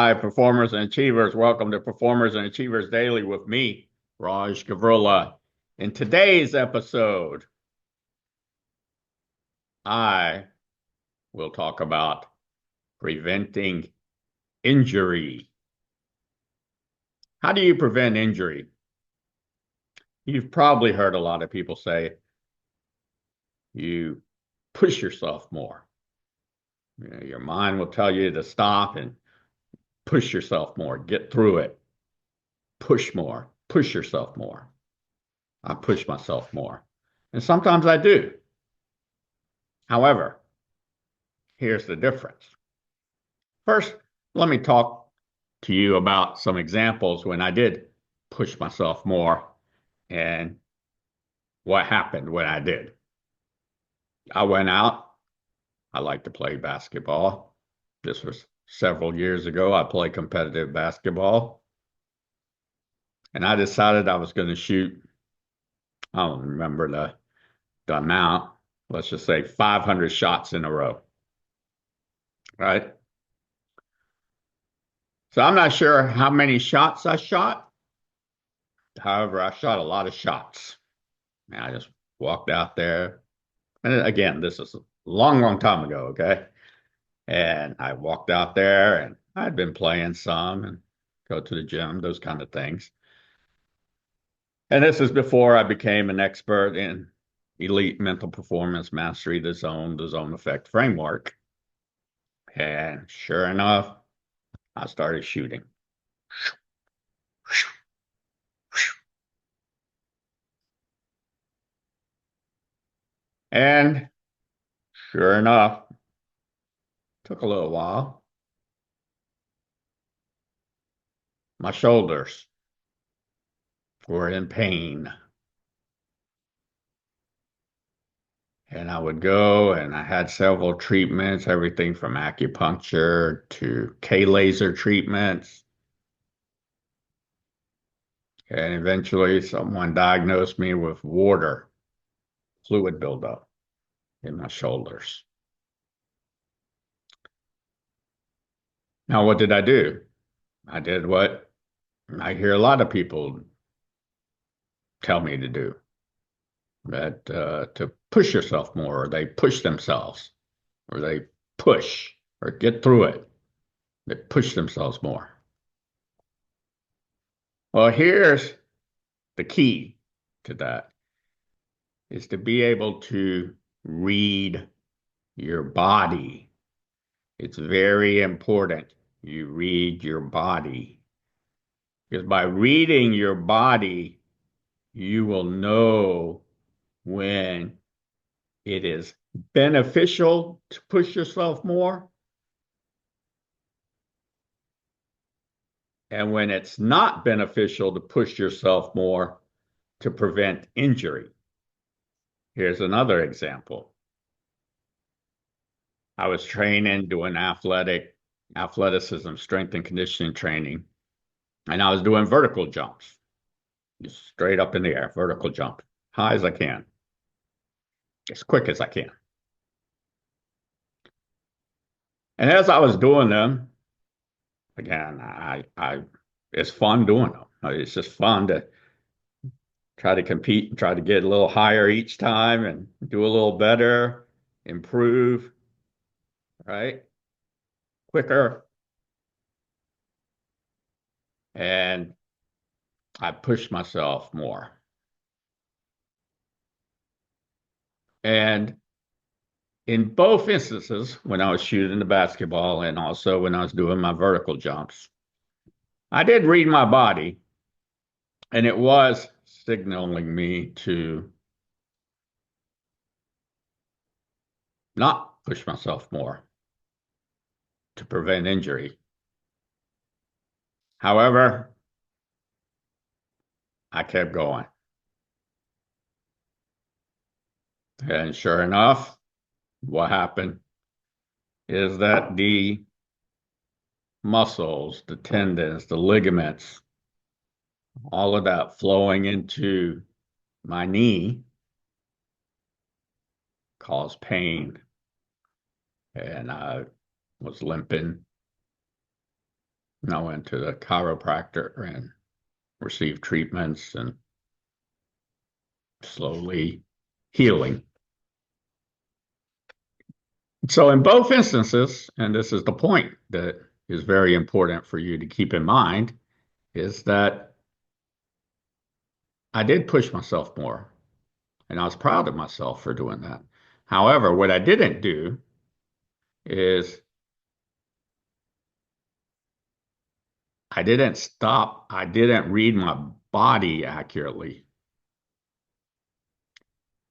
Hi, performers and achievers. Welcome to Performers and Achievers Daily with me, Raj Gavurla. In today's episode, I will talk about preventing injury. How do you prevent injury? You've probably heard a lot of people say you push yourself more. Your mind will tell you to stop and push yourself more, get through it, push more, push yourself more. I push myself more. And sometimes I do. However, here's the difference. First, let me talk to you about some examples when I did push myself more and what happened when I did. I went out. I like to play basketball. This was several years ago. I played competitive basketball. And I decided I was going to shoot, I don't remember the amount, let's just say 500 shots in a row. Right? So I'm not sure how many shots I shot. However, I shot a lot of shots. And I just walked out there. And again, this is a long, long time ago, okay? And I walked out there and I'd been playing some and go to the gym, those kind of things. And this is before I became an expert in elite mental performance mastery, the zone effect framework. And sure enough, I started shooting. And sure enough, took a little while. My shoulders were in pain. And I would go and I had several treatments, everything from acupuncture to K laser treatments. And eventually someone diagnosed me with water, fluid buildup in my shoulders. Now, what did I do? I did what I hear a lot of people tell me to do, that to push yourself more, or they push themselves, or they push or get through it. They push themselves more. Well, here's the key to that is to be able to read your body. It's very important you read your body because by reading your body, you will know when it is beneficial to push yourself more and when it's not beneficial to push yourself more to prevent injury. Here's another example. I was training, doing athleticism, strength and conditioning training, and I was doing vertical jumps, just straight up in the air, vertical jump, high as I can, as quick as I can. And as I was doing them, again, it's fun doing them. It's just fun to try to compete and try to get a little higher each time and do a little better, improve, right? Quicker. And I pushed myself more. And in both instances, when I was shooting the basketball and also when I was doing my vertical jumps, I did read my body and it was signaling me to not push myself more to prevent injury. However, I kept going. And sure enough, what happened is that the muscles, the tendons, the ligaments, all of that flowing into my knee caused pain. And I was limping. And I went to the chiropractor and received treatments and slowly healing. So, in both instances, and this is the point that is very important for you to keep in mind, is that I did push myself more, and I was proud of myself for doing that. However, what I didn't do is I didn't stop, I didn't read my body accurately.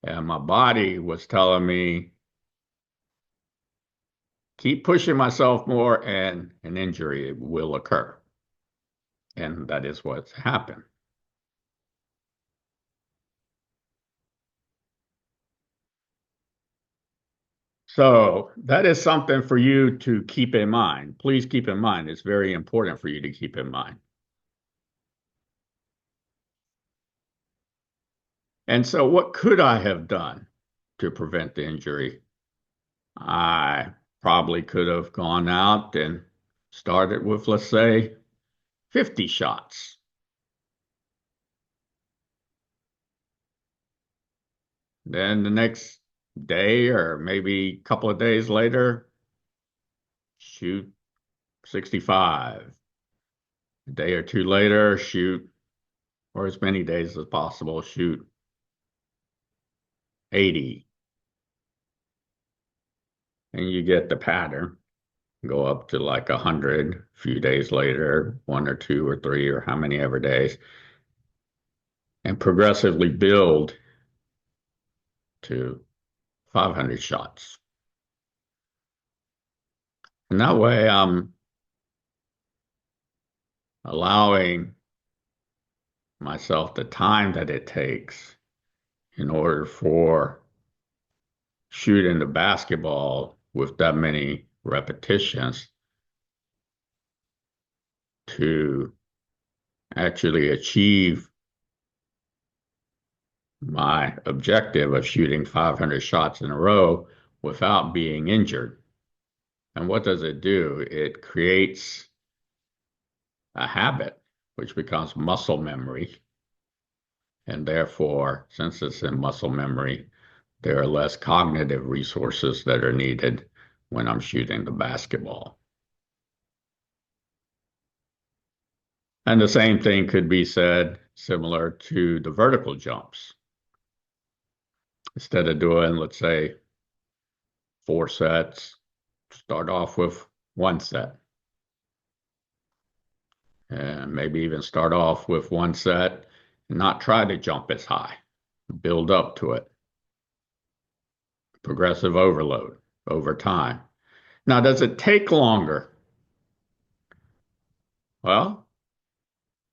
And my body was telling me, keep pushing myself more, and an injury will occur. And that is what's happened. So that is something for you to keep in mind. Please keep in mind. It's very important for you to keep in mind. And so, what could I have done to prevent the injury? I probably could have gone out and started with, let's say, 50 shots. Then the next day, or maybe a couple of days later, shoot 65. A day or two later, shoot, or as many days as possible, shoot 80. And you get the pattern. Go up to like 100 a few days later, one or two or three or how many ever days, and progressively build to 500 shots. And that way, I'm allowing myself the time that it takes in order for shooting the basketball with that many repetitions to actually achieve my objective of shooting 500 shots in a row without being injured. And what does it do? It creates a habit, which becomes muscle memory. And therefore, since it's in muscle memory, there are less cognitive resources that are needed when I'm shooting the basketball. And the same thing could be said similar to the vertical jumps. Instead of doing, let's say, 4 sets, start off with 1 set. And maybe even start off with 1 set and not try to jump as high. Build up to it. Progressive overload over time. Now, does it take longer? Well,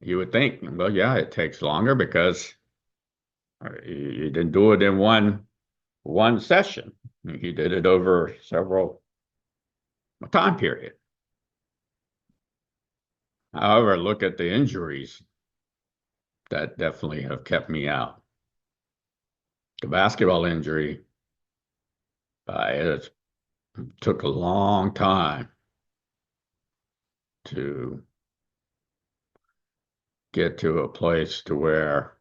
you would think, well, yeah, it takes longer because you didn't do it in one session. You did it over several time period. However, look at the injuries that definitely have kept me out. The basketball injury, it took a long time to get to a place to where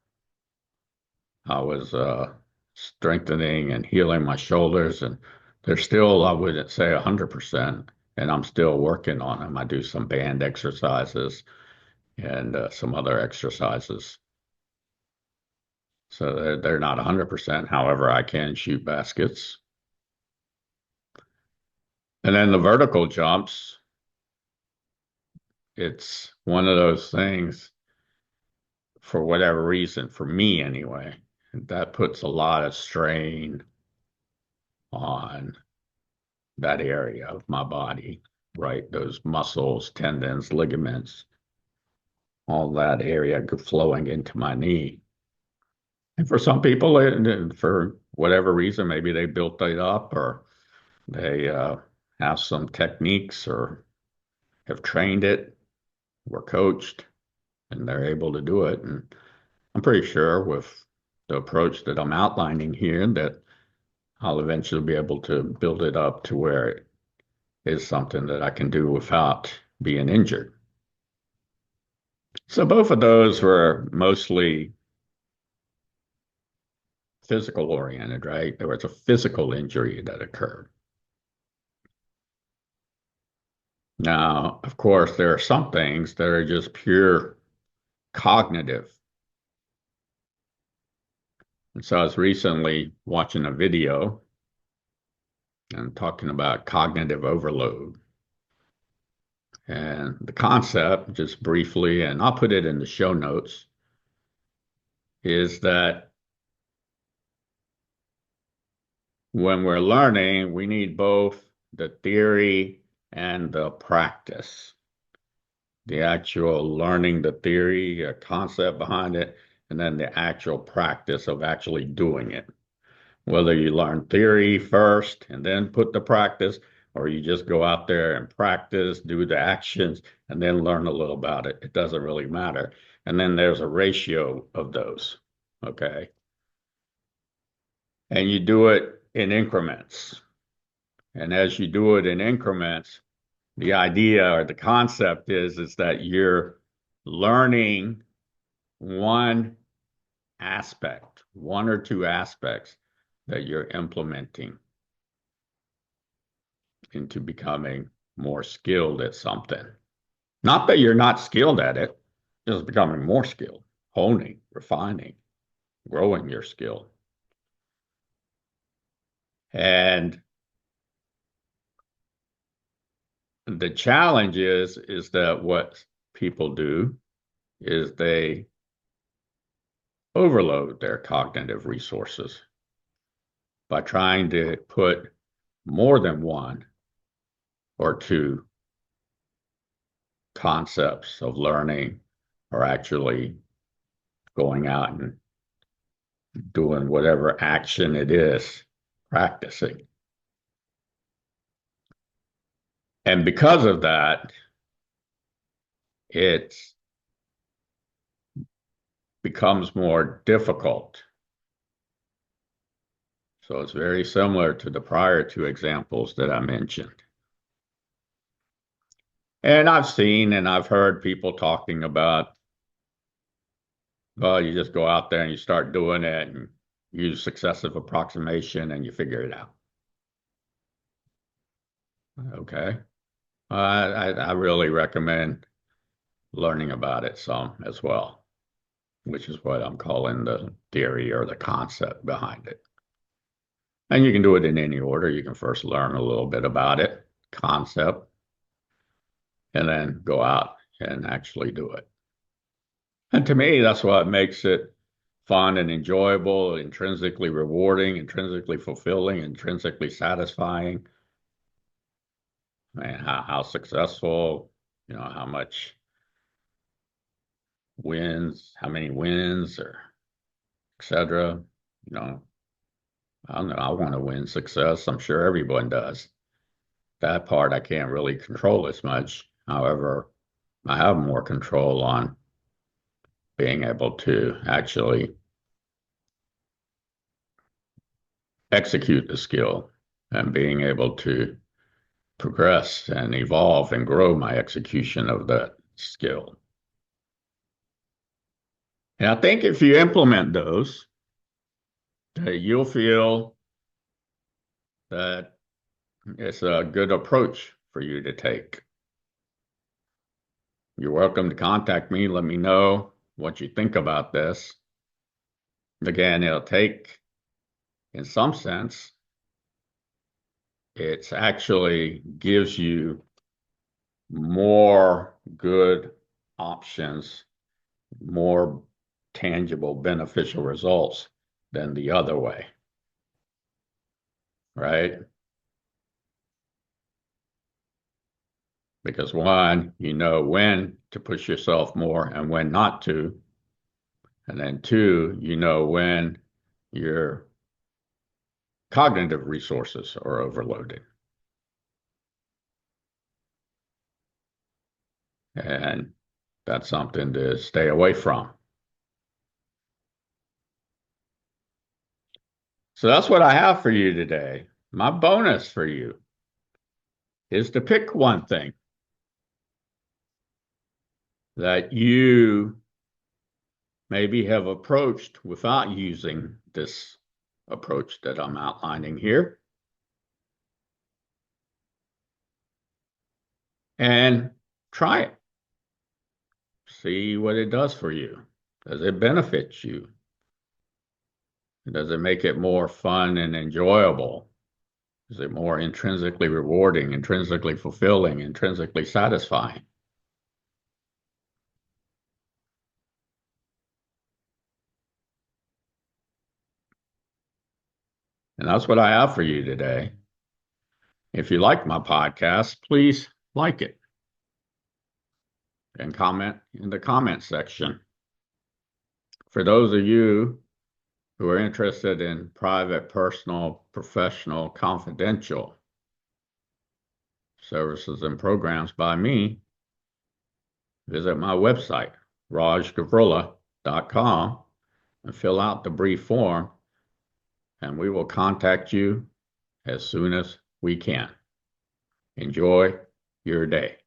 I was strengthening and healing my shoulders, and they're still, I wouldn't say 100%, and I'm still working on them. I do some band exercises and some other exercises. So they're not 100%. However, I can shoot baskets. And then the vertical jumps, it's one of those things, for whatever reason, for me anyway, that puts a lot of strain on that area of my body, right? Those muscles, tendons, ligaments, all that area flowing into my knee. And for some people, for whatever reason, maybe they built it up, or they have some techniques or have trained it, were coached, and they're able to do it. And I'm pretty sure with the approach that I'm outlining here that I'll eventually be able to build it up to where it is something that I can do without being injured. So both of those were mostly physical oriented, right? There was a physical injury that occurred. Now, of course, there are some things that are just pure cognitive. And so I was recently watching a video and talking about cognitive overload. And the concept, just briefly, and I'll put it in the show notes, is that when we're learning, we need both the theory and the practice. The actual learning the theory, a concept behind it, and then the actual practice of actually doing it. Whether you learn theory first and then put the practice, or you just go out there and practice, do the actions, and then learn a little about it. It doesn't really matter. And then there's a ratio of those. Okay. And you do it in increments. And as you do it in increments, the idea or the concept is that you're learning one aspect, one or two aspects that you're implementing into becoming more skilled at something. Not that you're not skilled at it, just becoming more skilled, honing, refining, growing your skill. And the challenge is that what people do is they overload their cognitive resources by trying to put more than one or two concepts of learning or actually going out and doing whatever action it is, practicing. And because of that, it becomes more difficult. So it's very similar to the prior two examples that I mentioned. And I've seen and I've heard people talking about, well, you just go out there and you start doing it and use successive approximation and you figure it out. Okay. I really recommend learning about it some as well, which is what I'm calling the theory or the concept behind it. And you can do it in any order. You can first learn a little bit about it, concept, and then go out and actually do it. And to me, that's what makes it fun and enjoyable, intrinsically rewarding, intrinsically fulfilling, intrinsically satisfying. Man, how successful, how much wins, how many wins, or etc. You know, I don't know. I want to win success. I'm sure everyone does. That part I can't really control as much. However, I have more control on being able to actually execute the skill and being able to progress and evolve and grow my execution of that skill. And I think if you implement those, you'll feel that it's a good approach for you to take. You're welcome to contact me. Let me know what you think about this. Again, it'll take, in some sense, it actually gives you more good options, more tangible, beneficial results than the other way, right? Because one, you know when to push yourself more and when not to. And then two, you know when your cognitive resources are overloaded. And that's something to stay away from. So that's what I have for you today. My bonus for you is to pick one thing. that you maybe have approached without using this approach that I'm outlining here. And try it. See what it does for you. Does it benefit you? Does it make it more fun and enjoyable? Is it more intrinsically rewarding, intrinsically fulfilling, intrinsically satisfying? And that's what I have for you today. If you like my podcast, please like it and comment in the comment section. For those of you who are interested in private, personal, professional, confidential services and programs by me, visit my website, rajgavurla.com, and fill out the brief form, and we will contact you as soon as we can. Enjoy your day.